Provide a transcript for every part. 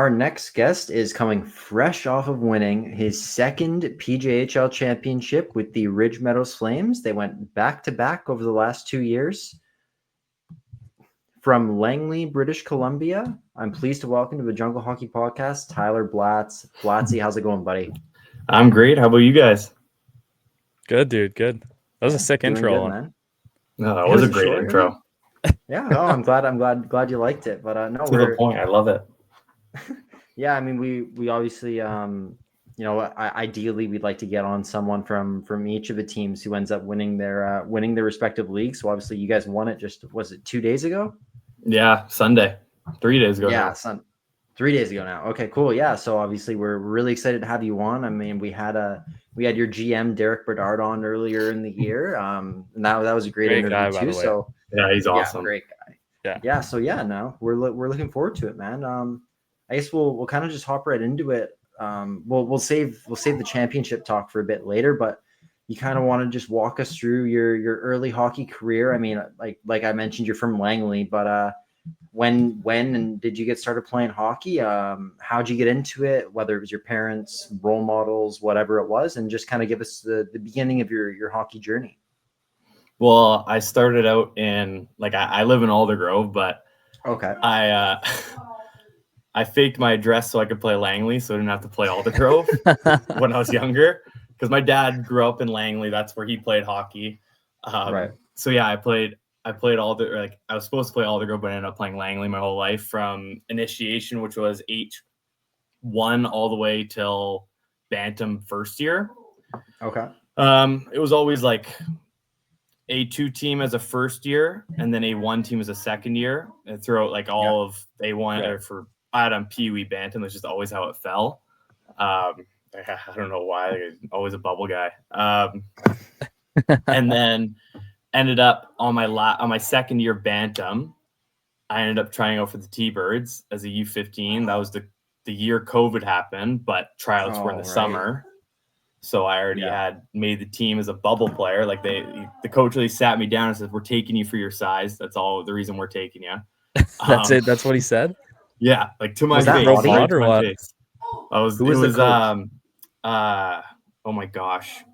Our next guest is coming fresh off of winning his second PJHL championship with the Ridge Meadows Flames. They went back-to-back over the last 2 years. From Langley, British Columbia, I'm pleased to welcome to the Jungle Hockey Podcast, Tyler Blatz. Blatzy, how's it going, buddy? I'm great. How about you guys? Good, dude. Good. That was a sick intro, good, man. No, that was a great intro. Yeah, no, I'm glad you liked it. But no, to the point. I love it. Yeah, I mean, we obviously, ideally we'd like to get on someone from each of the teams who ends up winning their respective leagues. So obviously, you guys won it. Was it 2 days ago? Yeah, Sunday, 3 days ago. Yeah, 3 days ago now. Okay, cool. Yeah, so obviously we're really excited to have you on. I mean, we had your GM Derek Bedard on earlier in the year. And that was a great interview guy, too. So yeah, he's awesome. Great guy. Yeah. So yeah, no, we're looking forward to it, man. I guess we'll kind of just hop right into it. We'll save the championship talk for a bit later, but you kind of want to just walk us through your early hockey career. I mean, like I mentioned, you're from Langley, but when and did you get started playing hockey? How'd you get into it? Whether it was your parents, role models, whatever it was, and just kind of give us the beginning of your hockey journey. Well, I started out in I live in Aldergrove, but okay, I faked my address so I could play Langley, so I didn't have to play Aldergrove when I was younger. Because my dad grew up in Langley, that's where he played hockey. Right. So yeah, I played I was supposed to play Aldergrove, but I ended up playing Langley my whole life from initiation, which was H1 all the way till Bantam first year. Okay. It was always like A2 team as a first year, and then A1 team as a second year, and throughout all of A1 or for Adam Pee Wee Bantam. That's just always how it fell. I don't know why. Always a bubble guy. And then ended up on my second year Bantam. I ended up trying out for the T-Birds as a U15. That was the year COVID happened, but tryouts were in the summer. So I already had made the team as a bubble player. The coach really sat me down and said, "We're taking you for your size. That's all the reason we're taking you." That's it. That's what he said. Yeah, to my face. Robot or what? Oh my gosh.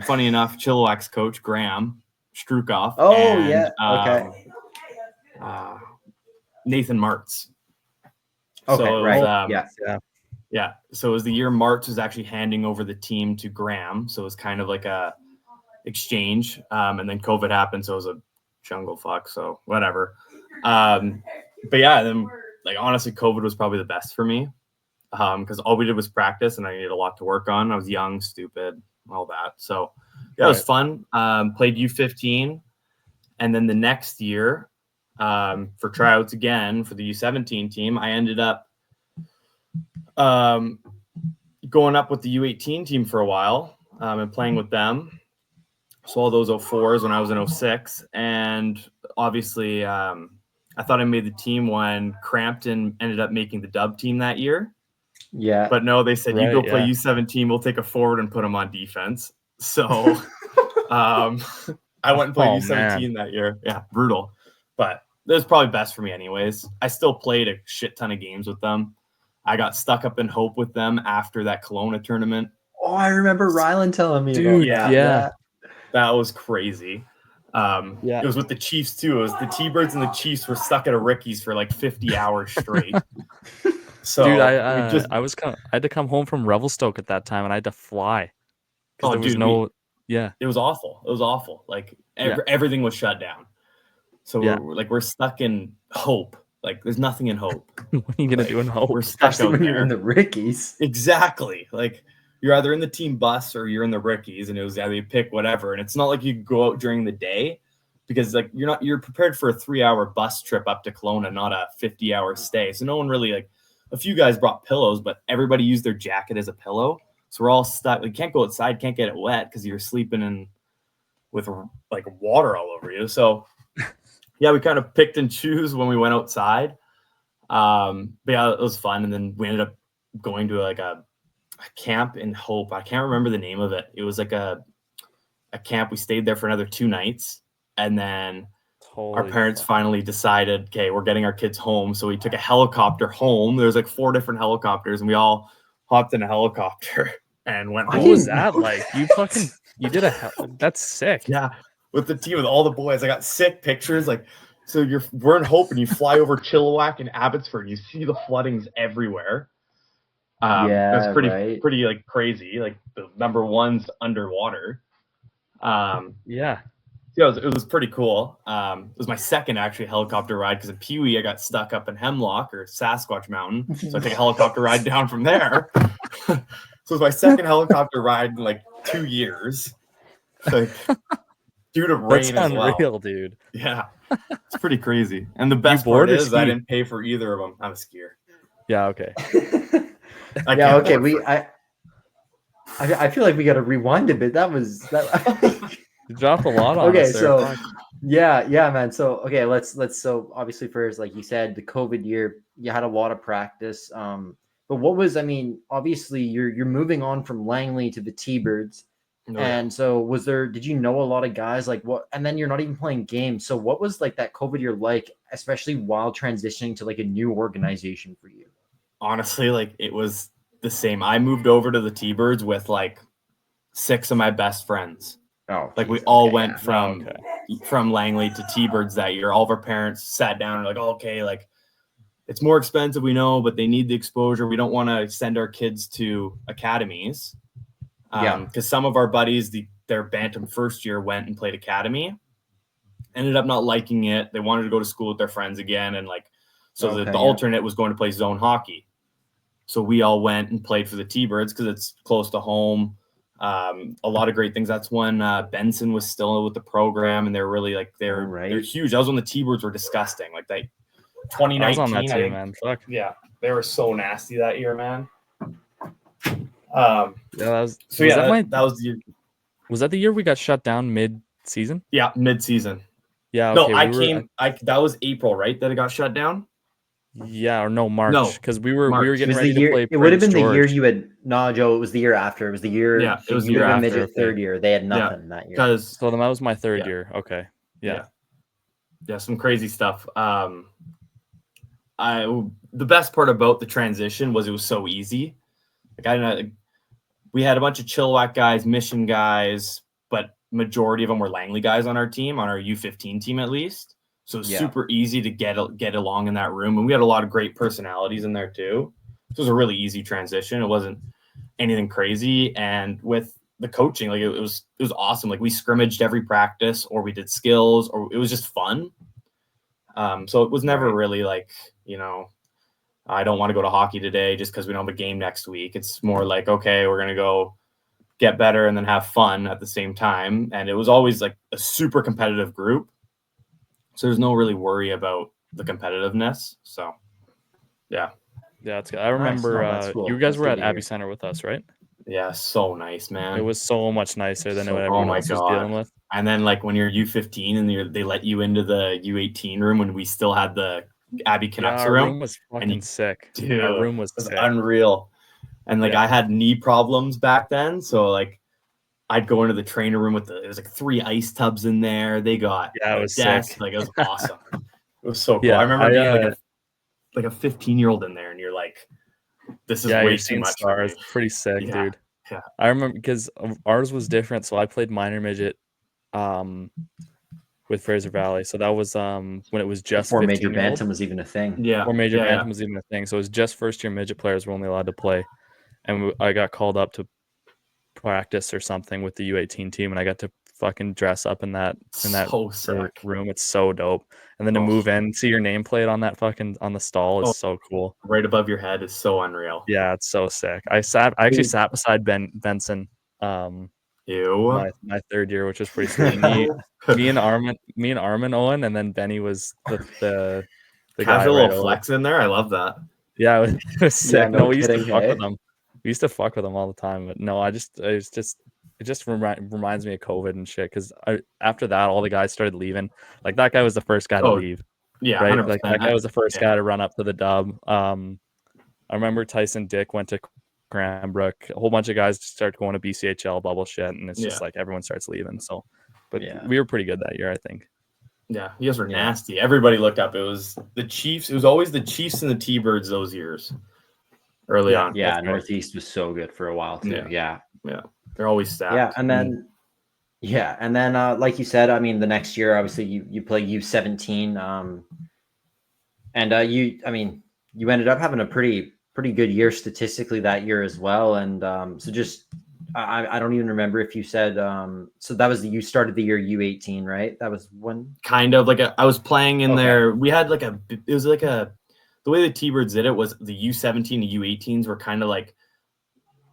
Funny enough, Chilliwack's coach Graham Strukoff. Oh and, yeah. Okay. Nathan Martz. Okay. So right. Yeah. So it was the year Martz was actually handing over the team to Graham. So it was kind of like a exchange. And then COVID happened. So it was a jungle fuck. So whatever. But yeah, then honestly, COVID was probably the best for me. Because all we did was practice and I needed a lot to work on. I was young, stupid, all that. So yeah, it was fun. Played U15. And then the next year, for tryouts again for the U17 team, I ended up going up with the U18 team for a while and playing with them. So all those 04s when I was in 06. And obviously I thought I made the team when Crampton ended up making the dub team that year. Yeah. But no, they said, you go play U17, we'll take a forward and put him on defense. So I went and played U17 that year. Yeah, brutal. But it was probably best for me anyways. I still played a shit ton of games with them. I got stuck up in Hope with them after that Kelowna tournament. Oh, I remember Rylan telling me about that. Yeah. That was crazy. It was with the Chiefs too. It was the T-Birds and the Chiefs were stuck at a Ricky's for 50 hours straight. So dude, I had to come home from Revelstoke at that time and I had to fly. Because there was it was awful. It was awful. Everything was shut down. So we're stuck in Hope. There's nothing in Hope. What are you gonna do in Hope? We're stuck out when there. You're in the Rickies. Exactly. You're either in the team bus or you're in the Rickies, and it was either you pick whatever. And it's not like you could go out during the day because you're prepared for a 3-hour bus trip up to Kelowna, not a 50-hour stay. So no one really a few guys brought pillows, but everybody used their jacket as a pillow. So we're all stuck. You can't go outside, can't get it wet because you're sleeping with water all over you. So yeah, we kind of picked and choose when we went outside. But yeah, it was fun. And then we ended up going to a camp in Hope. I can't remember the name of it. It was a camp. We stayed there for another 2 nights. And then our parents finally decided, okay, we're getting our kids home. So we took a helicopter home. There's like 4 different helicopters, and we all hopped in a helicopter and went home. What was that like? You did that's sick. Yeah, with the team, with all the boys. I got sick pictures. Like, so we're in Hope, and you fly over Chilliwack and Abbotsford, and you see the floodings everywhere. That's pretty like crazy. Like the number one's underwater. Yeah, it was pretty cool. It was my second actually helicopter ride, because in Pee Wee I got stuck up in Hemlock or Sasquatch Mountain, so I took a helicopter ride down from there. So it was my second helicopter ride in like 2 years, like due to rain as well. Unreal, dude. Yeah, it's pretty crazy. And the best part is I didn't pay for either of them. I'm a skier. Yeah. Okay. I feel like we got to rewind a bit. That was that. You dropped a lot on okay, us there. So yeah, man. So okay, let's so obviously first, like you said, the COVID year, you had a lot of practice. But what was, obviously you're moving on from Langley to the T-Birds. And so did you know a lot of guys, like what, and then you're not even playing games. So what was like that COVID year like, especially while transitioning to like a new organization for you? Honestly, like it was the same. I moved over to the T-Birds with like 6 of my best friends. Oh, like we all went from Langley to T-Birds that year. All of our parents sat down and like, oh, okay, like it's more expensive, we know, but they need the exposure. We don't want to send our kids to academies. Because some of our buddies, their Bantam first year went and played academy, ended up not liking it. They wanted to go to school with their friends again. And like, so the alternate was going to play zone hockey. So we all went and played for the T-Birds because it's close to home. A lot of great things. That's when Benson was still with the program, and they're really like they're huge. That was when the T-Birds were disgusting. Like 2019, I was on that team, man. Fuck. Yeah, they were so nasty that year, man. That was the year. Was that the year we got shut down mid-season? Yeah, mid-season. Yeah. Okay, no, that was April, right? That it got shut down. Yeah, or no, March, because we were getting ready to play. It would have been the year you had. No, Joe, it was the year after. It was the year. Yeah, it was the year after. Midget third year. They had nothing that year. So then that was my third year. Okay. Yeah, some crazy stuff. The best part about the transition was it was so easy. Like we had a bunch of Chilliwack guys, Mission guys, but majority of them were Langley guys on our team, on our U15 team at least. So it was super easy to get along in that room. And we had a lot of great personalities in there too. So it was a really easy transition. It wasn't anything crazy. And with the coaching, like it was awesome. Like we scrimmaged every practice, or we did skills, or it was just fun. So it was never really like, I don't want to go to hockey today just because we don't have a game next week. It's more like, okay, we're going to go get better and then have fun at the same time. And it was always like a super competitive group. So there's no really worry about the competitiveness. So, yeah. Yeah, it's good. I remember cool. You guys were at Abbey Center with us, right? Yeah, so nice, man. It was so much nicer than what everyone else was dealing with. And then like when you're U15 and they let you into the U18 room when we still had the Abbey Canucks room. Our room was fucking sick. Dude, our room was sick. Unreal. And like I had knee problems back then, so like I'd go into the trainer room there was like 3 ice tubs in there. They got it was desk. sick. Like it was awesome. It was so cool. Yeah, I remember being like a 15-year-old in there, and you're like, this is way too much. Stars. Pretty sick, dude. Yeah. I remember because ours was different. So I played minor midget with Fraser Valley. So that was when it was just before major bantam was even a thing. Yeah. Before major bantam was even a thing. So it was just first year midget players were only allowed to play. And I got called up to practice or something with the U18 team, and I got to fucking dress up in that room. It's so dope. And then to move in, see your nameplate on that on the stall is so cool. Right above your head is so unreal. Yeah, it's so sick. I actually sat beside Benson my third year, which was pretty sweet. me and Armin Owen, and then Benny was the guy. Has a little flex in there. I love that. Yeah, it was sick. We used to fuck with them. We used to fuck with them all the time, but no, it just reminds me of COVID and shit. Because after that, all the guys started leaving. Like that guy was the first guy to leave. Yeah, right. 100%. Like that guy was the first guy to run up to the dub. I remember Tyson Dick went to Cranbrook. A whole bunch of guys start going to BCHL bubble shit, and it's just like everyone starts leaving. So, but we were pretty good that year, I think. Yeah, you guys were nasty. Everybody looked up. It was the Chiefs. It was always the Chiefs and the T-Birds those years early on. Yeah, Northeast was so good for a while too. Yeah. They're always stacked. Yeah, and then like you said, I mean, the next year, obviously, you play U17, and you ended up having a pretty good year statistically that year as well. And so just I don't even remember if you said so that was you started the year U18, right? That was when kind of like I was playing in there. We had like it was like the way the T-Birds did it was the U17 and U18s were kind of like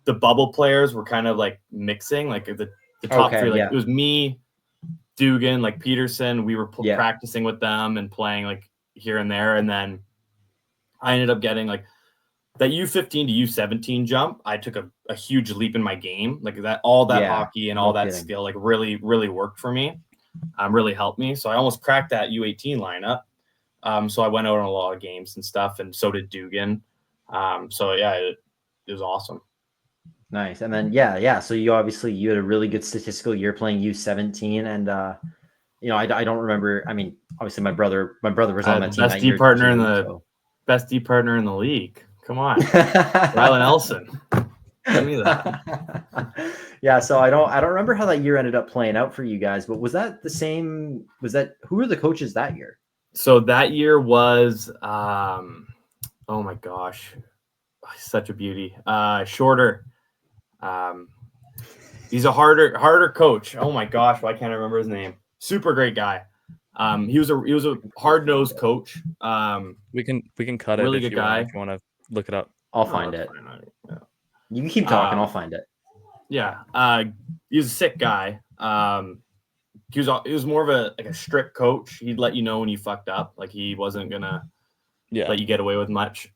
the bubble players were kind of like mixing like the top three. Like it was me, Dugan, like Peterson. We were practicing with them and playing like here and there, and then I ended up getting like that U15 to U17 jump. I took a huge leap in my game, like that hockey and all that skill, like really worked for me, really helped me. So I almost cracked that U18 lineup. So I went out on a lot of games and stuff, and so did Dugan. So yeah, it was awesome. Nice. And then so you had a really good statistical year playing U17, and I don't remember. I mean, obviously my brother was on that team. Best D partner best D partner in the league. Come on, Rylan Elson. Give me that. Yeah, so I don't remember how that year ended up playing out for you guys, but was that the same? Who were the coaches that year? So that year was oh my gosh, such a beauty. Shorter. He's a harder coach. Oh my gosh, why can't I remember his name? Super great guy. He was a hard-nosed coach. We can cut really it good guy. if you want to look it up. I'll find it. You can keep talking. I'll find it. Yeah. He was a sick guy. He was more of a strict coach. He'd let you know when you fucked up. Like he wasn't gonna let you get away with much.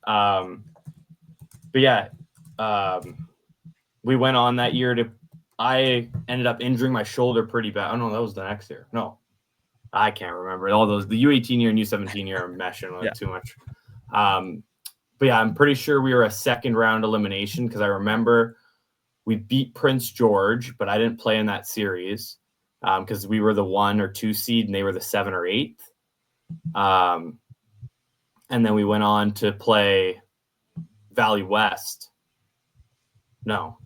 We went on that year I ended up injuring my shoulder pretty bad. Oh no, that was the next year. No, I can't remember. All those, the U18 year and U17 year are meshing with too much. But yeah, I'm pretty sure we were a second round elimination because I remember we beat Prince George, but I didn't play in that series because we were the 1 or 2 seed and they were the 7 or 8th. And then we went on to play Valley West. No.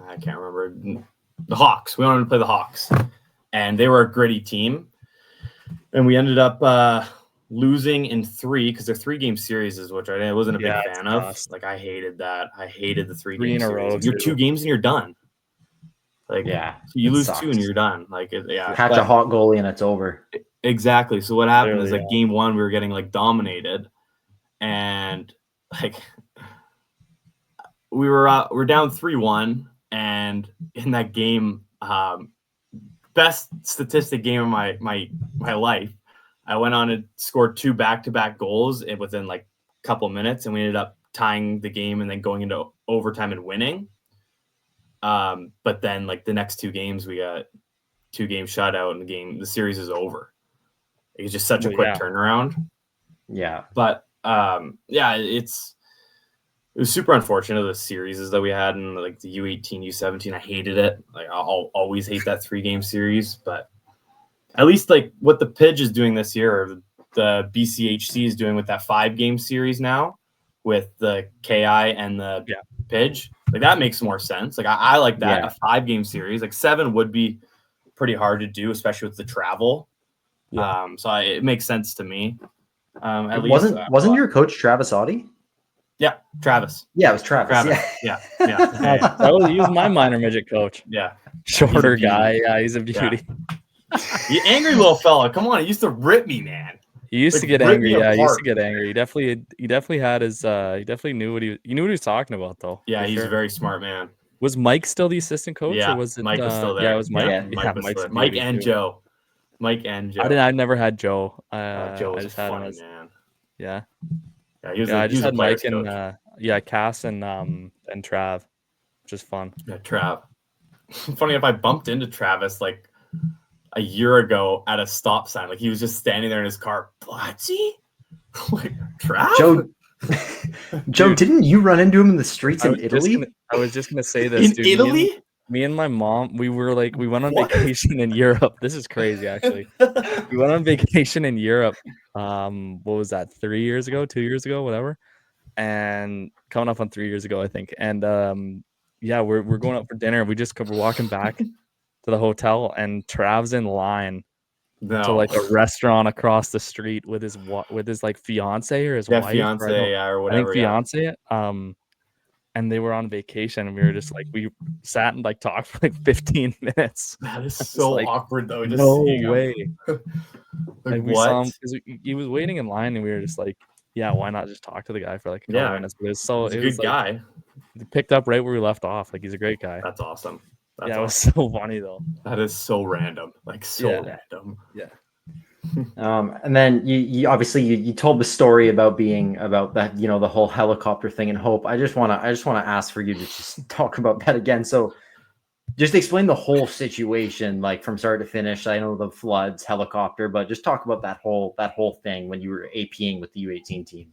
I can't remember. The Hawks. We wanted to play the Hawks. And they were a gritty team. And we ended up losing in 3 because they're 3-game series, which I wasn't a big fan of. Like, I hated that. I hated the 3-game series. You're 2 games and you're done. Like, you lose sucks. 2 and you're done. Like, catch a hot goalie and it's over. Exactly. So what happened is like game 1, we were getting like dominated, and like we're down 3-1, and in that game, best statistic game of my life, I went on and scored 2 back-to-back goals within like a couple minutes, and we ended up tying the game and then going into overtime and winning. But then like the next 2 games, we got 2-game shutout, and the series is over. It was just such a quick turnaround. Yeah. But it was super unfortunate, the series that we had in like the U18, U17. I hated it. Like I'll always hate that 3-game series, but at least like what the PIJ is doing this year, or the BCHC is doing with that 5-game series now with the KI and the PIJ, like that makes more sense. Like I like that, a 5-game series. Like 7 would be pretty hard to do, especially with the travel. So it makes sense to me. At least wasn't your coach Travis Audie? Yeah, Travis. Yeah, it was Travis. Yeah. He was my minor midget coach. Yeah, shorter guy. Yeah, he's a beauty. You angry little fella. Come on, he used to rip me, man. He used to get angry. Yeah, he used to get angry. He definitely had his. He definitely knew what he was talking about, though. Yeah, he's a very smart man. Was Mike still the assistant coach? Yeah, or was it, Mike was still there. Yeah, it was Mike. Mike and Joe. Mike and Joe. I never had Joe. Joe was I just had funny, him as, man. Yeah. I just had Mike and Cass and Trav, which is fun. Yeah, Trav. Funny if I bumped into Travis like a year ago at a stop sign. Like he was just standing there in his car. Blatzy? Like Trav? Joe, didn't you run into him in the streets in Italy? I was just gonna say this. In Italy? Me and my mom, we went on vacation in Europe. This is crazy, actually. We went on vacation in Europe. What was that? 3 years ago, 2 years ago, whatever. And coming up on 3 years ago, I think. And yeah, we're going out for dinner. We're walking back to the hotel, and Trav's in line to like a restaurant across the street with his like fiance or his wife. Fiance or whatever. I think fiance. And they were on vacation, and we were just like, we sat and like talked for like 15 minutes. That is so like, awkward though. Just no way. Like we saw him because he was waiting in line, and we were just like, yeah, why not just talk to the guy for like a couple minutes? But he's a good guy. He picked up right where we left off. Like, he's a great guy. That's awesome. It was so funny though. That is so random. Like random. Yeah. And then you obviously you told the story about that, you know, the whole helicopter thing in Hope. I just want to ask for you to just talk about that again. So just explain the whole situation, like from start to finish. I know the floods, helicopter, but just talk about that whole thing when you were APing with the U18 team.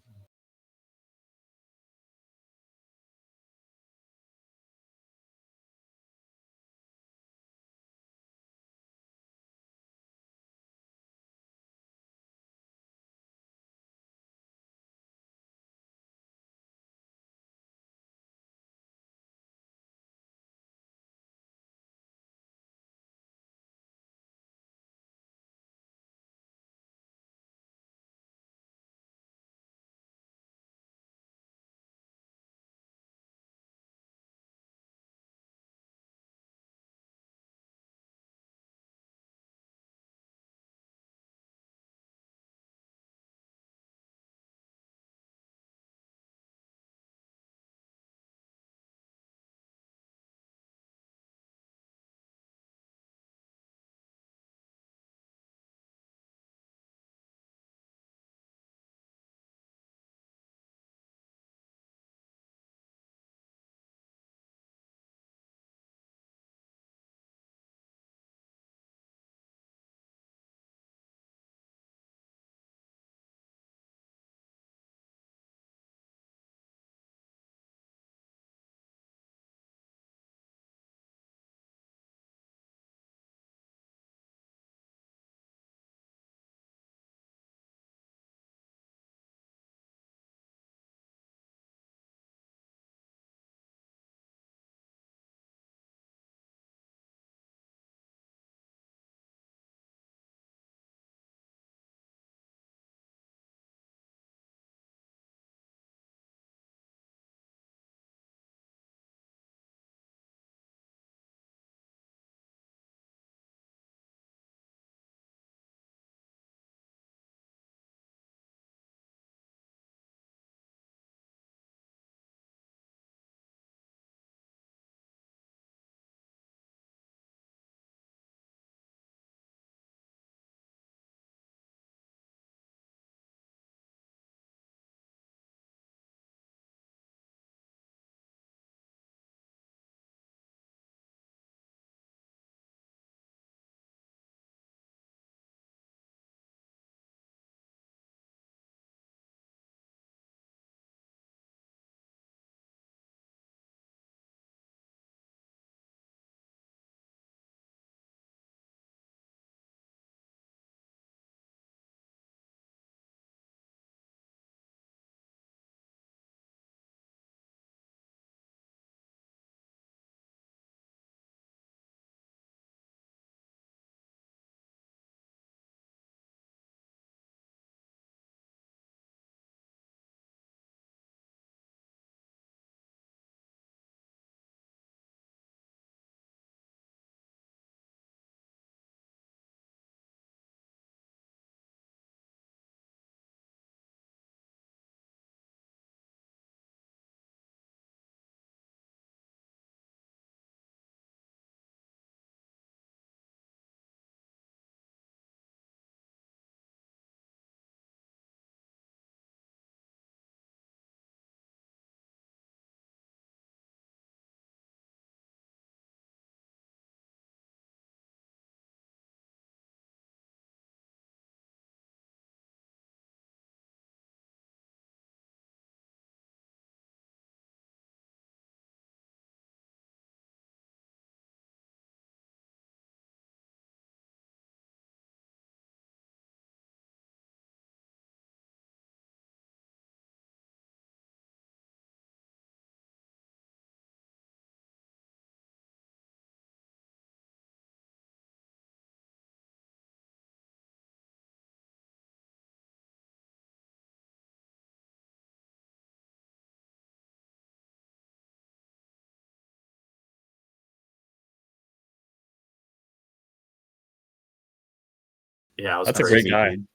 Yeah, that's crazy. A great guy. Dude.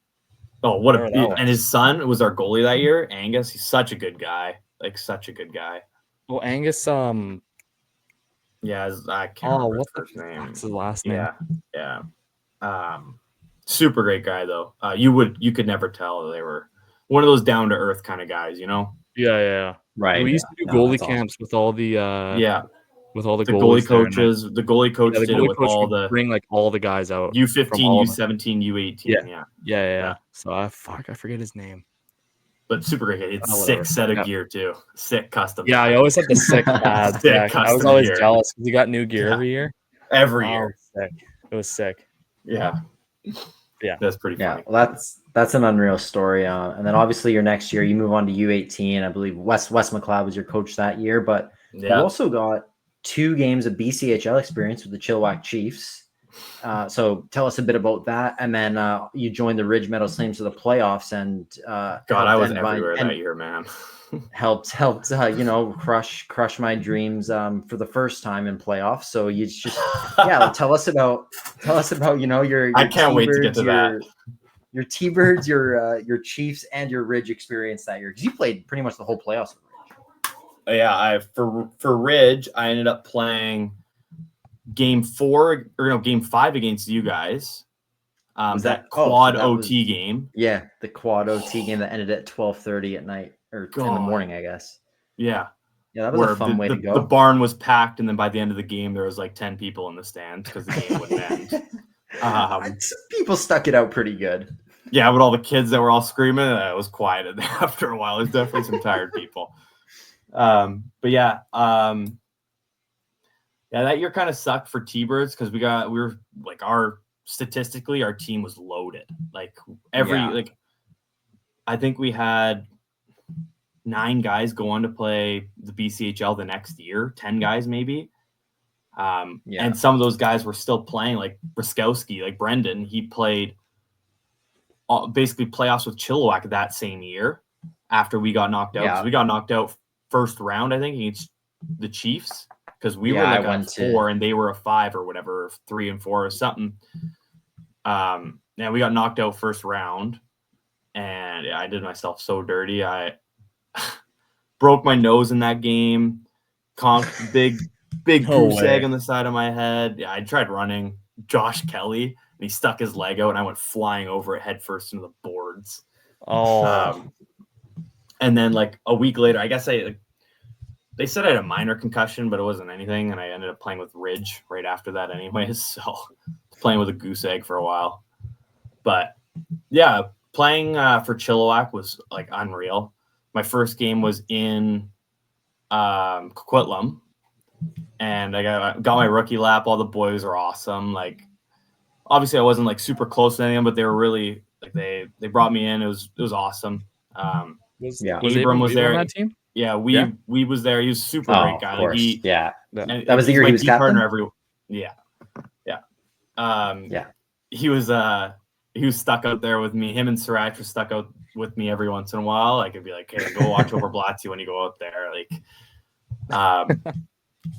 Oh, and his son was our goalie that year, Angus. He's such a good guy. Like such a good guy. Well, Angus, yeah, I can't remember his first name. What's his last name? Yeah. Super great guy though. You could never tell they were one of those down to earth kind of guys, you know? Yeah. Right. We used to do goalie camps with all the with all the goalie coaches. The goalie coach did it with all the bring like all the guys out. U15, U17, U18. Yeah. So I forget his name. But super great. It's sick set of gear too. Sick custom. Yeah, I always had the sick pads. I was always jealous because he got new gear every year. Every year. Sick. It was sick. Yeah. That's pretty funny. Well, that's an unreal story. And then obviously your next year you move on to U18. I believe Wes McLeod was your coach that year, but you also got 2 games of BCHL experience with the Chilliwack Chiefs. So tell us a bit about that, and then you joined the Ridge Meadows Flames to the playoffs, and I was everywhere that year, man. helped crush my dreams for the first time in playoffs. So you just tell us about your I can't wait to get to that. Your T-Birds, your Chiefs, and your Ridge experience that year, because you played pretty much the whole playoffs with Ridge. Yeah, for Ridge, I ended up playing game 5 against you guys. That quad OT game. Yeah, the quad OT game that ended at 12:30 at night or in the morning, I guess. Yeah. Yeah, that was a fun way to go. The barn was packed, and then by the end of the game, there was like 10 people in the stands because the game wouldn't end. People stuck it out pretty good. Yeah, but all the kids that were all screaming, it was quiet after a while. There's definitely some tired people. But yeah, that year kind of sucked for T-Birds because statistically our team was loaded. Like I think we had 9 guys go on to play the BCHL the next year, 10 guys maybe. And some of those guys were still playing, like Briskowski, like Brendan. He played basically playoffs with Chilliwack that same year after we got knocked out. Yeah. We got knocked out first round, I think, against the Chiefs because we were like a 4 and they were a 5 or whatever, 3 and 4 or something. And we got knocked out first round, and I did myself so dirty. I broke my nose in that game. Big goose egg on the side of my head. Yeah, I tried running Josh Kelly, and he stuck his leg out, and I went flying over it head first into the boards. And then like a week later, I guess they said I had a minor concussion, but it wasn't anything, and I ended up playing with Ridge right after that anyways, so playing with a goose egg for a while. But yeah, playing for Chilliwack was like unreal. My first game was in Coquitlam, and I got my rookie lap. All the boys were awesome. Like, obviously I wasn't like super close to any of them, but they were really like they brought me in. It was awesome. Abram was there on that team. Yeah, we was there. He was a super great guy. Like that was the year he was captain. He was stuck out there with me. Him and Siraj were stuck out with me every once in a while. I could be like, hey, go watch over Blatz when you go out there. Like,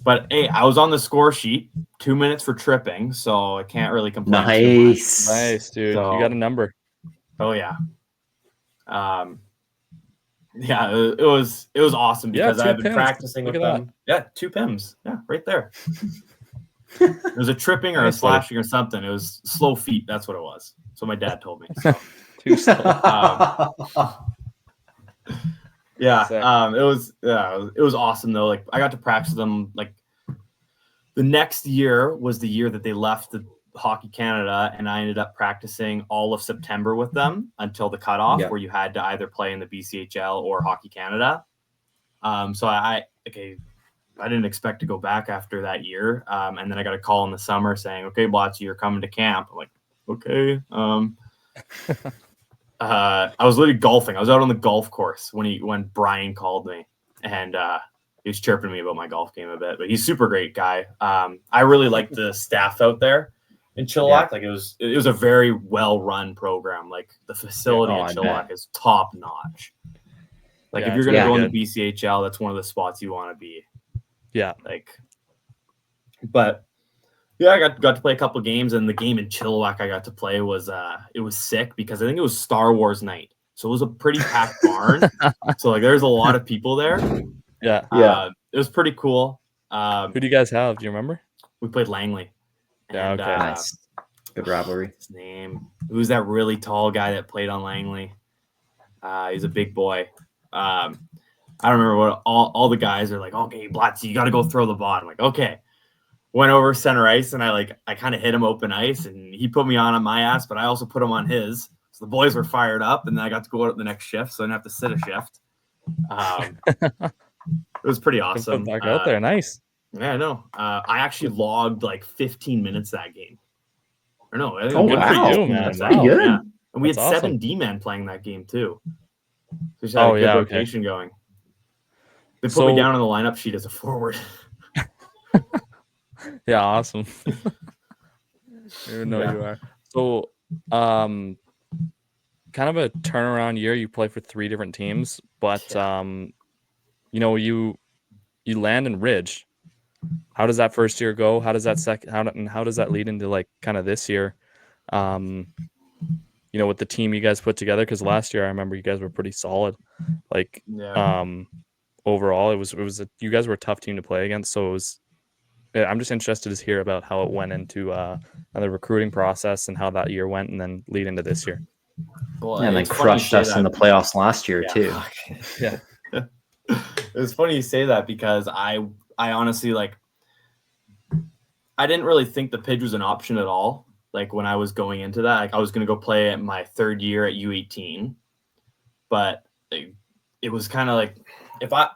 but hey, I was on the score sheet 2 minutes for tripping, so I can't really complain. Nice, dude. So, you got a number. Oh yeah. Yeah, it was awesome because I've been practicing with them. Yeah, 2 PIMs. Yeah, right there. It was a tripping or a slashing or something. It was slow feet. That's what it was. So my dad told me. So. Too slow. It was awesome though. Like I got to practice them. Like the next year was the year that they left the Hockey Canada, and I ended up practicing all of September with them until the cutoff, where you had to either play in the BCHL or Hockey Canada. So I didn't expect to go back after that year, and then I got a call in the summer saying, "Okay, Blatz, you're coming to camp." I'm like, "Okay." I was literally golfing. I was out on the golf course when Brian called me, and he was chirping me about my golf game a bit. But he's a super great guy. I really liked the staff out there in Chilliwack. Like it was a very well run program. Like the facility in Chilliwack is top notch. Like if you're gonna go in the BCHL, that's one of the spots you want to be. Yeah. Like, but Yeah, I got to play a couple games, and the game in Chilliwack I got to play was it was sick because I think it was Star Wars night, so it was a pretty packed barn. So like there's a lot of people there. Yeah, it was pretty cool. Who do you guys have? Do you remember? We played Langley. Yeah, and, okay, nice, good rivalry. His name? Who's that really tall guy that played on Langley? He's a big boy. I don't remember what all the guys are like. Okay, Blatz, you got to go throw the ball. I'm like, okay. Went over center ice and I kind of hit him open ice and he put me on my ass, but I also put him on his. So the boys were fired up and then I got to go out the next shift, so I didn't have to sit a shift. It was pretty awesome. Back out there, nice. Yeah, I know. I actually logged like 15 minutes that game. Or no, good for you, man. That's pretty good. Yeah. And we That's had 7 awesome. D-men playing that game too. So we had a good rotation going. They put me down on the lineup sheet as a forward. Yeah, awesome. Even though you are. So, kind of a turnaround year. You play for 3 different teams, but you know, you land in Ridge. How does that first year go? How does that how does that lead into like kind of this year? You know, with the team you guys put together, because last year I remember you guys were pretty solid. Like, overall, it was you guys were a tough team to play against. So it was. I'm just interested to hear about how it went into the recruiting process and how that year went, and then lead into this year. Well, and then crushed us in the playoffs last year too. Yeah, it's funny you say that because I honestly I didn't really think the PIJ was an option at all. Like when I was going into that, like I was going to go play at my 3rd year at U18, but it was kind of like if I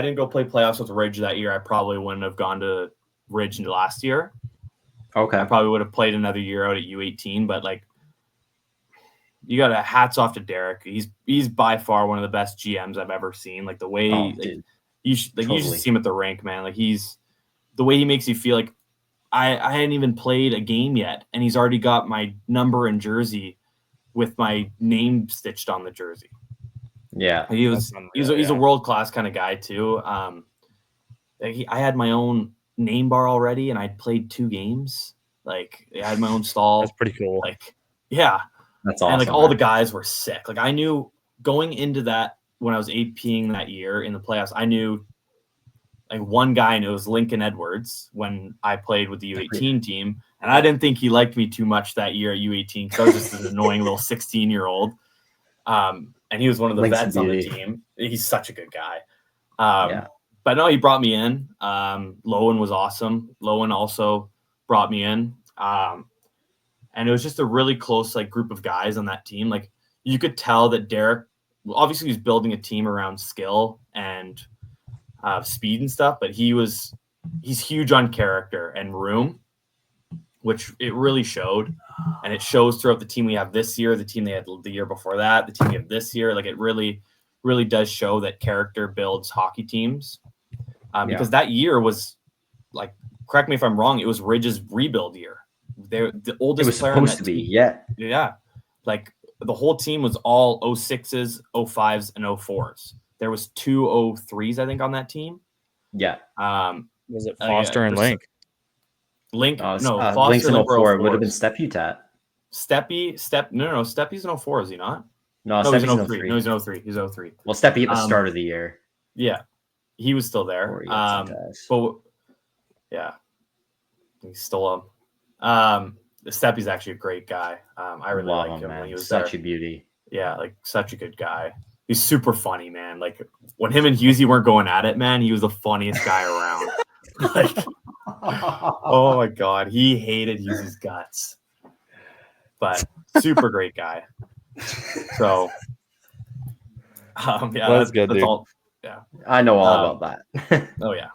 didn't go play playoffs with Ridge that year, I probably wouldn't have gone to Ridge last year. Okay. I probably would have played another year out at U18, but like you got hats off to Derek. He's by far one of the best GMs I've ever seen. Like the way you should see him at the rink, man. Like the way he makes you feel like I hadn't even played a game yet, and he's already got my number and jersey with my name stitched on the jersey. Yeah, he's a world-class kind of guy too. I had my own name bar already, and I'd played 2 games. Like I had my own stall. That's pretty cool. Like, yeah, that's awesome. And like all the guys were sick. Like I knew going into that when I was APing that year in the playoffs, I knew like one guy, and it was Lincoln Edwards when I played with the U18 team, and I didn't think he liked me too much that year at U18 because I was just an annoying little 16-year-old. And he was one of the vets on the team. He's such a good guy. But no, he brought me in. Lowen was awesome. Lowen also brought me in. And it was just a really close like group of guys on that team. Like you could tell that Derek, obviously he's building a team around skill and speed and stuff, but he's huge on character and room, which it really showed. And it shows throughout the team we have this year, the team they had the year before that, the team we have this year. Like it really, really does show that character builds hockey teams. Because that year was like, correct me if I'm wrong, it was Ridge's rebuild year. They're the oldest player supposed to be, yeah. Like the whole team was all 06s, 05s, and 04s. There was 2 03s, I think, on that team. Yeah. Was it Foster and Link? Link, no, Foster Link's in 04. It would have been Steputat. No, Steppy's in 04, is he not? No, he's in 03. No, he's in 03. He's 03. Well, Steppy at the start of the year. Yeah, he was still there. But yeah, he stole him. Steppy's actually a great guy. I really like him man. when he was such there. a beauty. Yeah, like such a good guy. He's super funny, man. Like when him and Husey weren't going at it, man, he was the funniest guy around. Like, oh my god, he hated Husey's guts, but super great guy. So, yeah, that's good. That's all. Yeah, I know all about that. Oh yeah,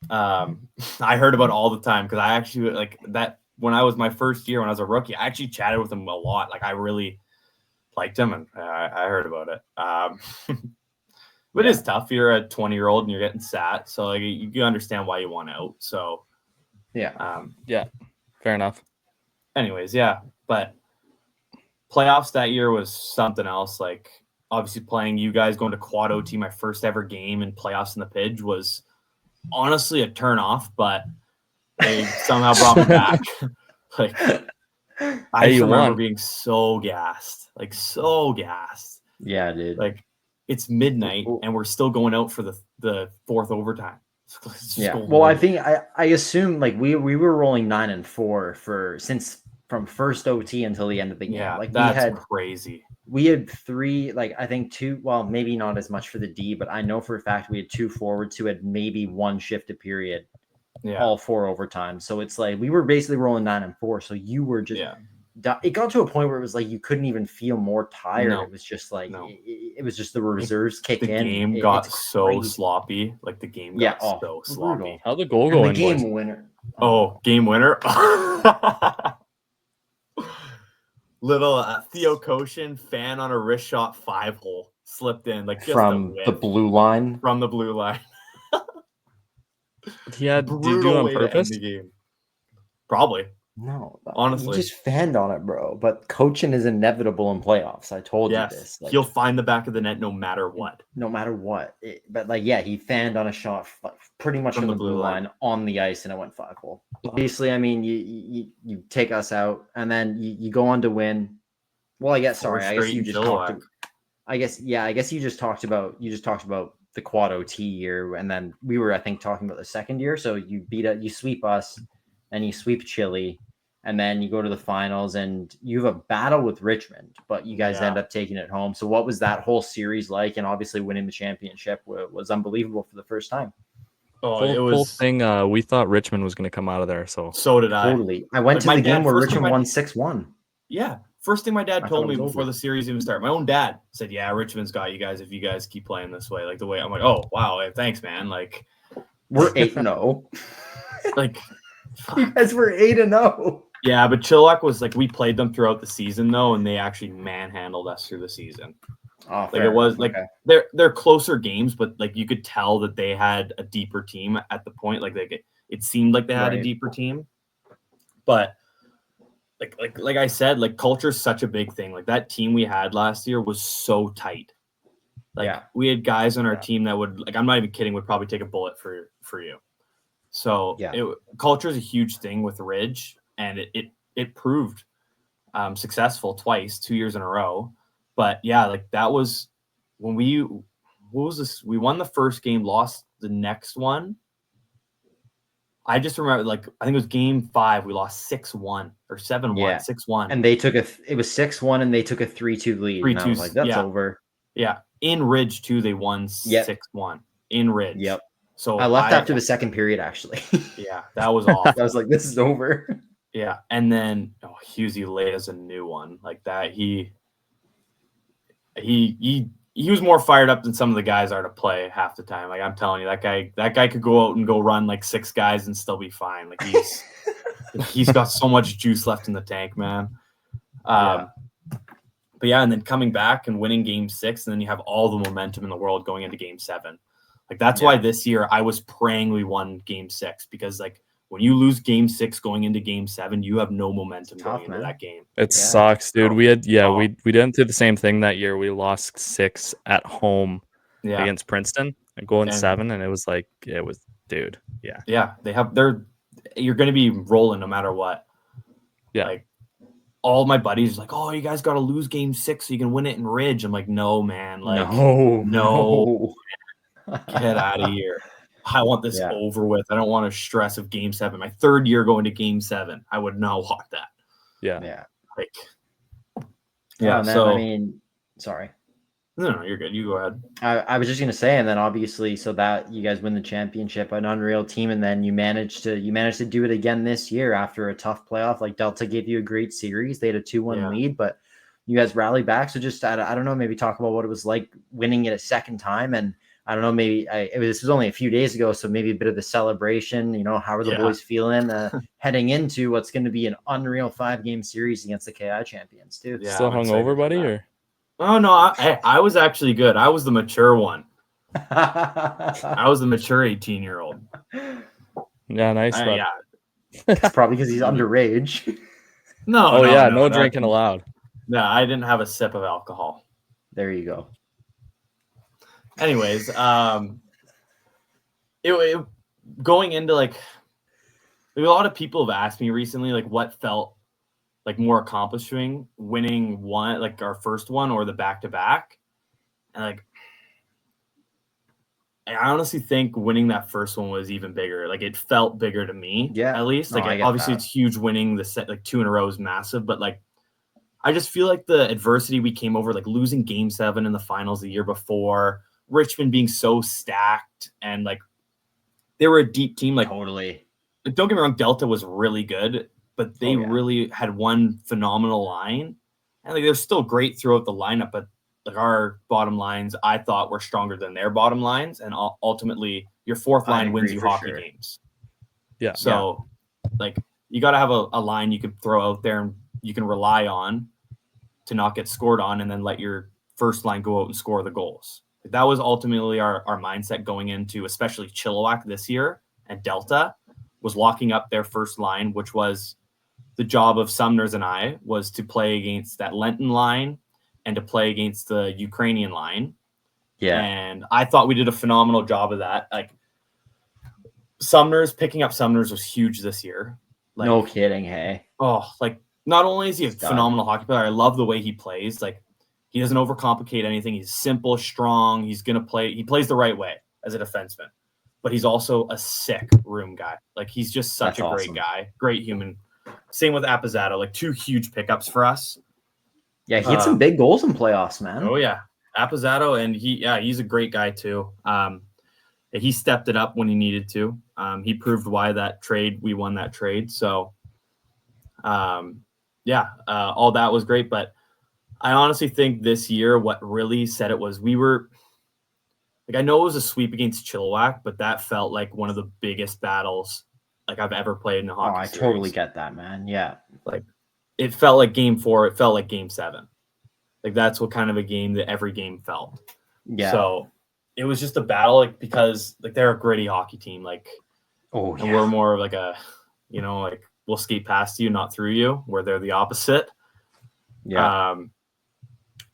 I heard about it all the time because I actually like that when I was my first year when I was a rookie. I actually chatted with him a lot. Like I really liked him, and I heard about it. But it is tough. You're a 20-year-old and you're getting sat, so like you understand why you want out. So yeah, fair enough. Anyways, yeah, but playoffs that year was something else. Like obviously playing you guys going to quad OT, my first ever game in playoffs in the PIJ was honestly a turn off, but they somehow brought me back. Like, I just remember being so gassed, like so gassed. Yeah, dude. Like, it's midnight and we're still going out for the fourth overtime. Yeah. Well, I think I assume like we were rolling 9-4 from first OT until the end of the game. Yeah, like that's crazy. We had 3, like I think 2. Well, maybe not as much for the D, but I know for a fact we had 2 forwards who had maybe 1 shift a period. Yeah. All 4 overtime. So it's like we were basically rolling 9-4. So you were just. Yeah. It got to a point where it was like you couldn't even feel more tired. No. It was just like it was just the reserves kick in. The game got so sloppy. Like the game got so sloppy. How'd the goal go in? The game winner. Oh, game winner. Little Theo Koshin fan on a wrist shot 5-hole slipped in like just from the blue line. From the blue line. Yeah, did you do it on purpose? Probably. No, honestly, you just fanned on it, bro. But coaching is inevitable in playoffs. I told you this. Like, he'll find the back of the net no matter what. No matter what. But like, yeah, he fanned on a shot pretty much from the blue line on the ice, and it went 5-hole. Obviously, I mean, you take us out, and then you go on to win. Well, I guess I guess you just talked. I guess you just talked about the quad OT year, and then we were, I think, talking about the second year. So you sweep us, and you sweep Chile. And then you go to the finals and you have a battle with Richmond, but you guys end up taking it home. So what was that whole series like? And obviously winning the championship was unbelievable for the first time. Oh, it was whole thing. We thought Richmond was going to come out of there. So did I. Totally. I went to the game where Richmond won 6-1. Yeah. First thing my dad told me before the series even started, my own dad said, yeah, Richmond's got you guys if you guys keep playing this way. Like the way I'm like, oh, wow. Thanks, man. Like we're 8-0. Like you guys were 8-0. Yeah, but Chilliwack was like we played them throughout the season though, and they actually manhandled us through the season. Oh, like it was like they're closer games, but like you could tell that they had a deeper team at the point. Like it seemed like they had a deeper team, but like I said, like culture is such a big thing. Like that team we had last year was so tight. Like we had guys on our team that would like I'm not even kidding would probably take a bullet for you. So culture is a huge thing with Ridge. And it proved successful twice, 2 years in a row. But yeah, like that was when what was this? We won the first game, lost the next one. I just remember, like, I think it was game 5. We lost 6-1 or 7-1, 6-1. And they took it was 6-1 and they took a 3-2 lead. 3-2. And I was like, that's over. Yeah. In Ridge too, they won 6-1 in Ridge. Yep. So I left after the second period, actually. Yeah, that was awful. I was like, this is over. Yeah, and then Husey laid us a new one like that. He was more fired up than some of the guys are to play half the time. Like I'm telling you, that guy could go out and go run like 6 guys and still be fine. Like he's got so much juice left in the tank, man. But yeah, and then coming back and winning game 6, and then you have all the momentum in the world going into game 7. Like that's why this year I was praying we won game 6 because like. When you lose game 6 going into game 7, you have no momentum going into that game. It sucks, dude. We didn't do the same thing that year. We lost 6 at home against Princeton and going 7, and it was dude. Yeah. Yeah, you're going to be rolling no matter what. Yeah. Like all my buddies like, oh, you guys got to lose game 6 so you can win it in Ridge. I'm like, no, man. Like, no. Get out of here. I want this over with. I don't want to stress of game 7. My 3rd year going to game 7. I would not want that. Yeah. Yeah. Like, yeah. And then, I mean, sorry. No, you're good. You go ahead. I was just going to say, and then obviously, so that you guys win the championship, an unreal team. And then you managed to do it again this year after a tough playoff. Like Delta gave you a great series. They had a 2-1 lead, but you guys rallied back. So just, I don't know, maybe talk about what it was like winning it a second time. And I don't know, maybe this was only a few days ago, so maybe a bit of the celebration. How are the boys feeling heading into what's going to be an unreal 5-game series against the KI champions, too? Yeah, still hungover, buddy? Or? Oh, no, I was actually good. I was the mature one. I was the mature 18-year-old. Yeah, nice. It's probably because he's underage. No. No drinking allowed. No, I didn't have a sip of alcohol. There you go. Anyways, it going into like a lot of people have asked me recently, like, what felt like more accomplishing, winning one, like our first one, or the back-to-back. And like, I honestly think winning that first one was even bigger. Like, it felt bigger to me, at least. Like, obviously it's huge. Winning the set, like 2 in a row is massive, but like, I just feel like the adversity we came over, like losing Game 7 in the finals the year before, Richmond being so stacked, and like they were a deep team. Like, totally. Don't get me wrong, Delta was really good, but they really had one phenomenal line, and like they're still great throughout the lineup. But like our bottom lines, I thought were stronger than their bottom lines, and ultimately your fourth line wins you hockey games. Yeah. So like you got to have a line you can throw out there and you can rely on to not get scored on, and then let your first line go out and score the goals. That was ultimately our mindset going into especially Chilliwack this year, and Delta was locking up their first line, which was the job of Sumners and I, was to play against that Lenton line and to play against the Ukrainian line. Yeah. And I thought we did a phenomenal job of that. Like picking up Sumners was huge this year. Like, no kidding. Hey. Oh, like not only is he a phenomenal hockey player, I love the way he plays. Like he doesn't overcomplicate anything. He's simple, strong. He plays the right way as a defenseman, but he's also a sick room guy. Like he's just such a great guy, great human. Same with Appizato, like 2 huge pickups for us. Yeah, he had some big goals in playoffs, man. Oh yeah, Appizato, and he's a great guy too. He stepped it up when he needed to. He proved why we won that trade. So, all that was great. But I honestly think this year, what really said it was we were like, I know it was a sweep against Chilliwack, but that felt like one of the biggest battles like I've ever played in a hockey series. Totally get that, man. Yeah. Like it felt like Game 4. It felt like Game 7. Like that's what kind of a game that every game felt. Yeah. So it was just a battle, like, because like they're a gritty hockey team. Like, and we're more of like a, like we'll skate past you, not through you, where they're the opposite. Yeah.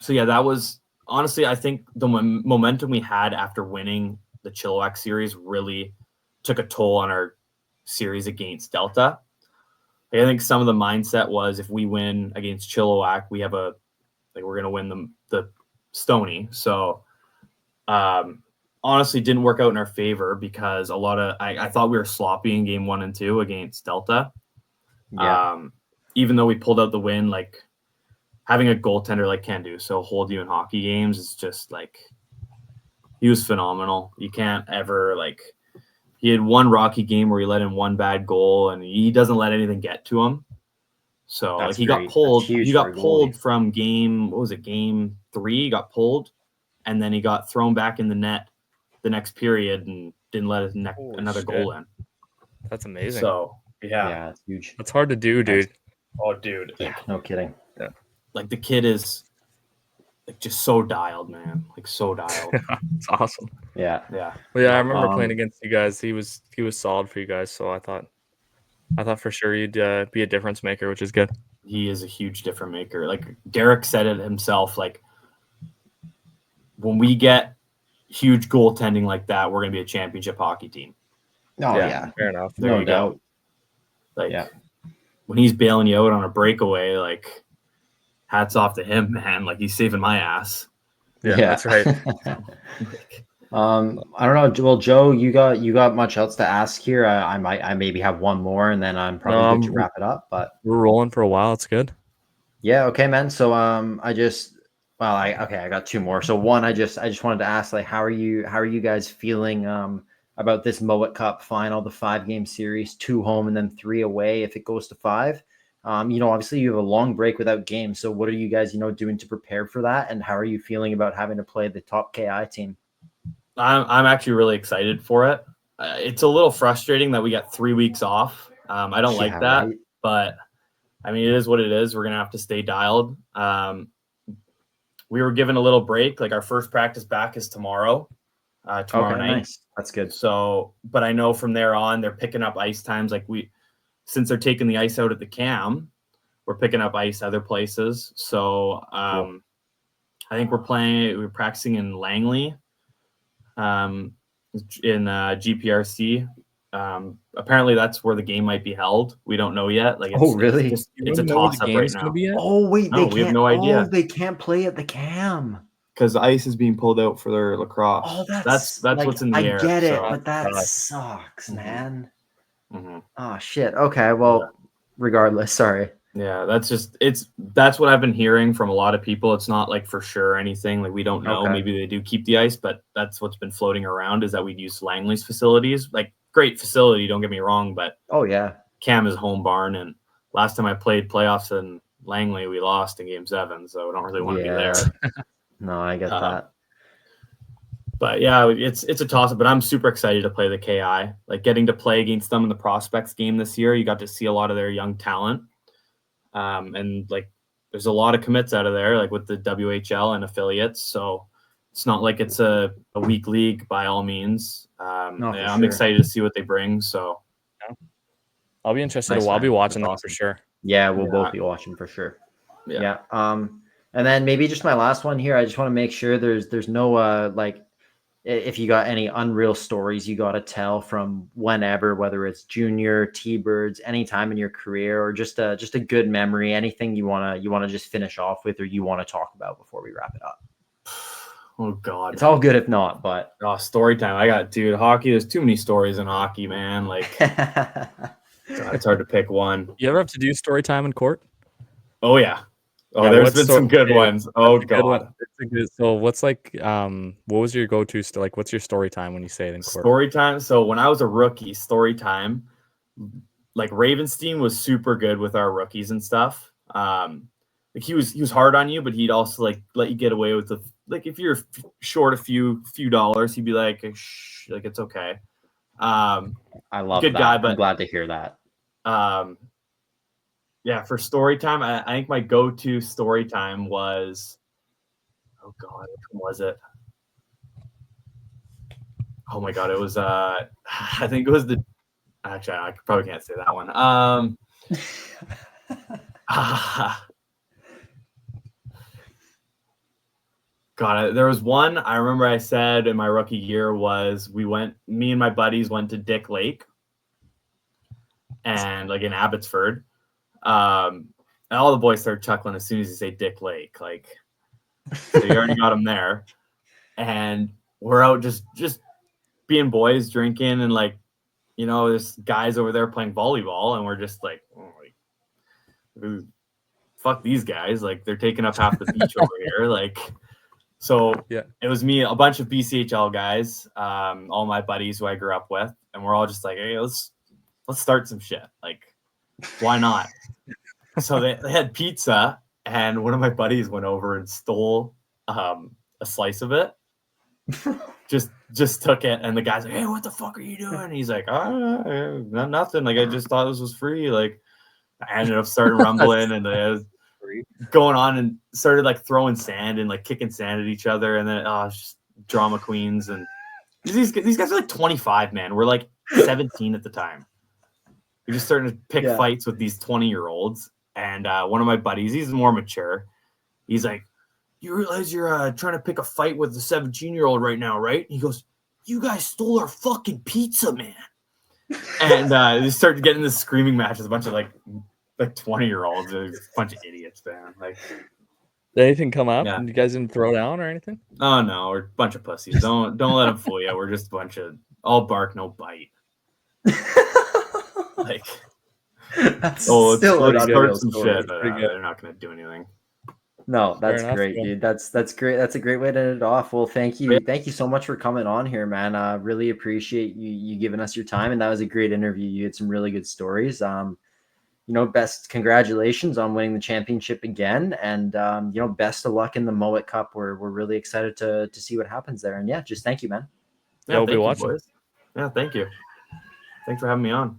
So yeah, that was honestly, I think the momentum we had after winning the Chilliwack series really took a toll on our series against Delta. I think some of the mindset was if we win against Chilliwack, we're going to win the Stony. So honestly didn't work out in our favor because I thought we were sloppy in game 1 and 2 against Delta. Yeah. Even though we pulled out the win, like having a goaltender like Canduso hold you in hockey games is just like, he was phenomenal. You can't ever he had one rocky game where he let in one bad goal and he doesn't let anything get to him. So he got pulled. He got pulled from game 3? He got pulled, and then he got thrown back in the net the next period and didn't let another goal in. That's amazing. So yeah, it's huge. That's hard to do, dude. Oh, dude. Yeah, no kidding. Yeah. Like the kid is like just so dialed, man. Like so dialed. It's awesome. Yeah. Yeah. Well, yeah, I remember playing against you guys. He was solid for you guys, so I thought for sure you'd be a difference maker, which is good. He is a huge difference maker. Like Derek said it himself, like when we get huge goaltending like that, we're gonna be a championship hockey team. Oh yeah. Fair enough. There you doubt. go. Like when he's bailing you out on a breakaway, like hats off to him, man. Like he's saving my ass. Yeah. That's right. I don't know. Well, Joe, you got much else to ask here? I maybe have one more, and then I'm probably good to wrap it up. But we're rolling for a while. It's good. Yeah. Okay, man. So I got 2 more. So one, I just wanted to ask, like, how are you guys feeling about this Moet Cup final, the 5-game series, 2 home and then 3 away if it goes to 5? Obviously you have a long break without games. So what are you guys, doing to prepare for that? And how are you feeling about having to play the top KI team? I'm actually really excited for it. It's a little frustrating that we got 3 weeks off. I don't like that, right? But I mean, it is what it is. We're going to have to stay dialed. We were given a little break. Like our first practice back is tomorrow night. Nice. That's good. So, but I know from there on, they're picking up ice times. Like since they're taking the ice out at the CAM, we're picking up ice other places. So cool. I think we're practicing in Langley, in GPRC Apparently that's where the game might be held. We don't know yet. Like, really? It's a toss up right now. Oh wait, we have no idea. Oh, they can't play at the Cam because ice is being pulled out for their lacrosse. Oh, that's like, what's in the air. I get it, so. but that sucks, man. Mm-hmm. Oh shit. Okay, well, regardless, sorry. Yeah, that's what I've been hearing from a lot of people. It's not like for sure anything. Like, we don't know. Okay. Maybe they do keep the ice, but that's what's been floating around, is that we'd use Langley's facilities. Like, great facility, don't get me wrong, but Cam is home barn, and last time I played playoffs in Langley, we lost in Game 7, so I don't really want to be there. No, I get that. But yeah, it's a toss-up, but I'm super excited to play the KI. Like, getting to play against them in the prospects game this year, you got to see a lot of their young talent. And like, there's a lot of commits out of there, like with the WHL and affiliates. So it's not like it's a weak league by all means. I'm excited to see what they bring. So I'll be interested. I'll be watching that for sure. Yeah, we'll both be watching for sure. Yeah. And then maybe just my last one here. I just want to make sure there's no like, if you got any unreal stories you got to tell from whenever, whether it's junior, T-Birds, any time in your career, or just a good memory, anything you want to just finish off with, or you want to talk about before we wrap it up. Oh God, it's all good if not, but story time. I got, dude, hockey. There's too many stories in hockey, man. Like, God, it's hard to pick one. You ever have to do story time in court? Oh yeah. Oh, yeah, there's been some good ones. Oh God. So what's like, what was your go-to? Like, what's your story time when you say it in court? Story time. So when I was a rookie, story time, like Ravenstein was super good with our rookies and stuff. Like, he was hard on you, but he'd also like let you get away with the, like, if you're short a few dollars, he'd be like, shh, like, it's okay. I love good that. guy, but I'm glad to hear that. Yeah, for story time, I think my go-to story time was, oh God, which one was it? Oh my God, it was I think it was actually I probably can't say that one. God, there was one I remember I said in my rookie year was me and my buddies went to Dick Lake, and like in Abbotsford. And all the boys started chuckling as soon as you say Dick Lake. Like, so you already got them there. And we're out just being boys, drinking, and like, you know, there's guys over there playing volleyball, and we're just like, oh, fuck these guys. Like, they're taking up half the beach over here. Like, so yeah, it was me, a bunch of BCHL guys, all my buddies who I grew up with, and we're all just like, hey, let's start some shit. Like, why not? So they had pizza, and one of my buddies went over and stole a slice of it. just took it, and the guy's like, hey, what the fuck are you doing? And he's like, nothing. Like, I just thought this was free. Like, I ended up starting rumbling, and it was going on, and started like throwing sand and like kicking sand at each other, and then just drama queens. And these guys are like 25, man. We're like 17 at the time. We're just starting to pick fights with these 20-year-olds. And one of my buddies, he's more mature. He's like, you realize you're trying to pick a fight with a 17-year-old right now, right? He goes, you guys stole our fucking pizza, man. And they started getting this screaming match with a bunch of like 20-year-olds. A bunch of idiots, man. Like, did anything come up? Yeah. You guys didn't throw down or anything? Oh no, we're a bunch of pussies. Don't let them fool you. We're just a bunch of all bark, no bite. Like, that's still let's start some shit, but they're not going to do anything. No, that's great, dude. That's great. That's a great way to end it off. Well, thank you so much for coming on here, man. Really appreciate you giving us your time, and that was a great interview. You had some really good stories. You know, best congratulations on winning the championship again, and you know, best of luck in the Moet Cup. We're really excited to see what happens there, and just thank you, man. Yeah, we'll be watching. Boys. Yeah, thank you. Thanks for having me on.